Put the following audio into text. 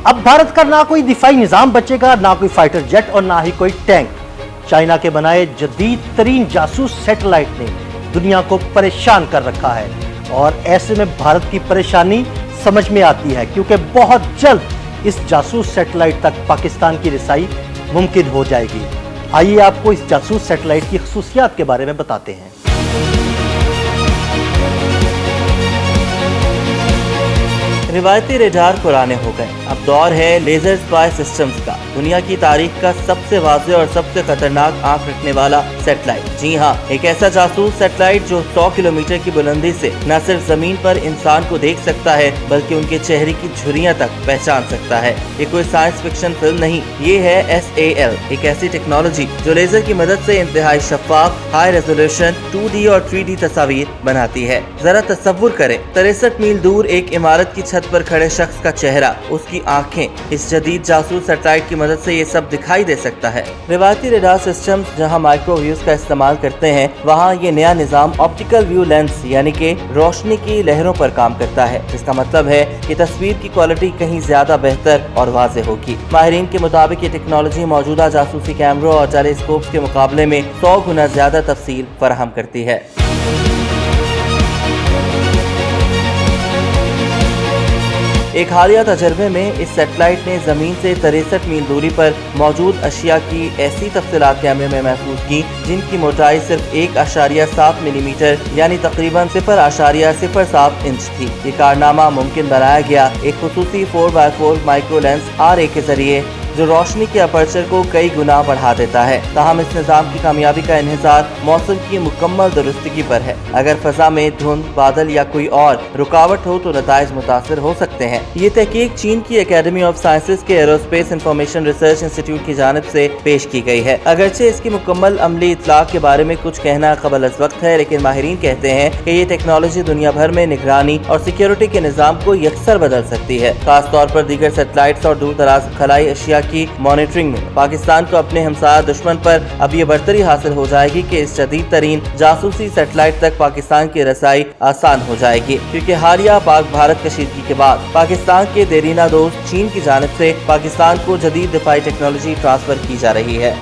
اب بھارت کا نہ کوئی دفاعی نظام بچے گا، نہ کوئی فائٹر جیٹ اور نہ ہی کوئی ٹینک۔ چائنا کے بنائے جدید ترین جاسوس سیٹلائٹ نے دنیا کو پریشان کر رکھا ہے، اور ایسے میں بھارت کی پریشانی سمجھ میں آتی ہے، کیونکہ بہت جلد اس جاسوس سیٹلائٹ تک پاکستان کی رسائی ممکن ہو جائے گی۔ آئیے آپ کو اس جاسوس سیٹلائٹ کی خصوصیات کے بارے میں بتاتے ہیں۔ روایتی ریڈار پرانے ہو گئے، اب دور ہے لیزر اسپائی سسٹمز کا۔ دنیا کی تاریخ کا سب سے واضح اور سب سے خطرناک آنکھ رکھنے والا سیٹلائٹ، جی ہاں، ایک ایسا جاسوس سیٹلائٹ جو 100 کلومیٹر کی بلندی سے نہ صرف زمین پر انسان کو دیکھ سکتا ہے بلکہ ان کے چہرے کی جھریاں تک پہچان سکتا ہے۔ یہ کوئی سائنس فکشن فلم نہیں، یہ ہے SAL، ایک ایسی ٹیکنالوجی جو لیزر کی مدد سے انتہائی شفاف، ہائی ریزولوشن 2D اور 3D تصاویر بناتی ہے۔ ذرا تصور کریں، 63 میل دور ایک عمارت کی چھت پر کھڑے شخص کا چہرہ، اس کی آنکھیں، اس جدید جاسوس سیٹلائٹ کی مدد سے یہ سب دکھائی دے سکتا ہے۔ روایتی ریڈار سسٹمز جہاں مائکرو ویوز کا استعمال کرتے ہیں، وہاں یہ نیا نظام آپٹیکل ویو لینس یعنی کہ روشنی کی لہروں پر کام کرتا ہے، جس کا مطلب ہے کہ تصویر کی کوالٹی کہیں زیادہ بہتر اور واضح ہوگی۔ ماہرین کے مطابق یہ ٹیکنالوجی موجودہ جاسوسی کیمروں اور ٹیلیسکوپس کے مقابلے میں 100 گنا زیادہ تفصیل فراہم کرتی ہے۔ ایک حالیہ تجربے میں اس سیٹلائٹ نے زمین سے 63 میل دوری پر موجود اشیاء کی ایسی تفصیلات کیمرے میں محفوظ کی جن کی موٹائی صرف 1.7 ملی میٹر یعنی تقریباً 0.07 انچ تھی۔ یہ کارنامہ ممکن بنایا گیا ایک خصوصی 4x4 مائکرو لینس RA کے ذریعے، جو روشنی کے اپرچر کو کئی گنا بڑھا دیتا ہے۔ تاہم اس نظام کی کامیابی کا انحصار موسم کی مکمل درستگی پر ہے۔ اگر فضا میں دھند، بادل یا کوئی اور رکاوٹ ہو تو نتائج متاثر ہو سکتے ہیں۔ یہ تحقیق چین کی اکیڈمی آف سائنسز کے ایروسپیس انفارمیشن ریسرچ انسٹیٹیوٹ کی جانب سے پیش کی گئی ہے۔ اگرچہ اس کی مکمل عملی اطلاق کے بارے میں کچھ کہنا قبل از وقت ہے، لیکن ماہرین کہتے ہیں کہ یہ ٹیکنالوجی دنیا بھر میں نگرانی اور سیکیورٹی کے نظام کو یکسر بدل سکتی ہے، خاص طور پر دیگر سیٹلائٹس اور دور دراز خلائی اشیاء کی مانیٹرنگ میں۔ پاکستان کو اپنے ہمسایہ دشمن پر اب یہ برتری حاصل ہو جائے گی کہ اس جدید ترین جاسوسی سیٹلائٹ تک پاکستان کی رسائی آسان ہو جائے گی، کیونکہ حالیہ پاک بھارت کشیدگی کے بعد پاکستان کے دیرینہ دوست چین کی جانب سے پاکستان کو جدید دفاعی ٹیکنالوجی ٹرانسفر کی جا رہی ہے۔